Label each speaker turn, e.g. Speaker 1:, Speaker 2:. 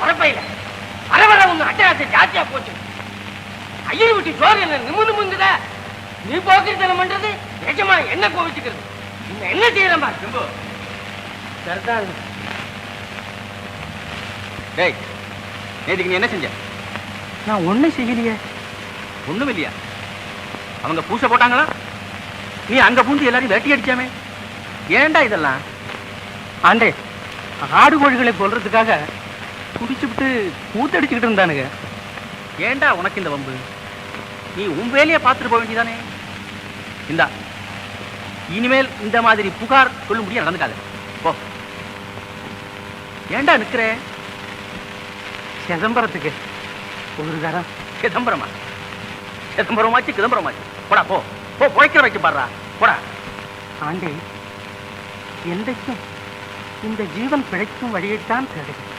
Speaker 1: குறைப்பையில வர வர ஒண்ணு அட்டகாசை ஜாஸ்தியா போச்சு. ஐயர் விட்டு சோறு என்ன நிமிந்து முந்துட. நீ போக்கிருத்தனம் பண்றது நிஜமா என்ன கோவிச்சுக்கிறது. என்ன செய்யலாம் பாரு. சரிதான்.
Speaker 2: டேய், நேற்றுக்கு நீ என்ன செஞ்ச?
Speaker 1: நான் ஒண்ணும் செய்யலையே.
Speaker 2: ஒண்ணும் இல்லையா? அவங்க பூசை போட்டாங்களா? நீ அங்க பூந்து எல்லாரையும் வெட்டி அடிச்சாமே, ஏன்டா இதெல்லாம்?
Speaker 1: ஆண்டே, ஆடு கோழிகளை கொல்றதுக்காக குடிச்சுட்டு கூத்தடிச்சுக்கிட்டு இருந்தானுங்க.
Speaker 2: ஏன்டா உனக்கு இந்த வம்பு? நீ உன் வேலையை பார்த்துட்டு போக வேண்டியதானே. இந்தா, இனிமேல் இந்த மாதிரி புகார் சொல்ல முடியாது, நடந்துக்காது. போ. ஏன்டா நிக்கிற?
Speaker 1: சிதம்பரத்துக்கு ஒரு தரம்.
Speaker 2: சிதம்பரமா? சிதம்பரமாச்சு சிதம்பரமாச்சு. போடா போ. போ, புழைக்கிற வச்சு பாடுறா. போடா.
Speaker 1: ஆண்டே, என்றைக்கும் இந்த ஜீவன் பிழைக்கும் வழியைத்தான் தேடுகிறேன்.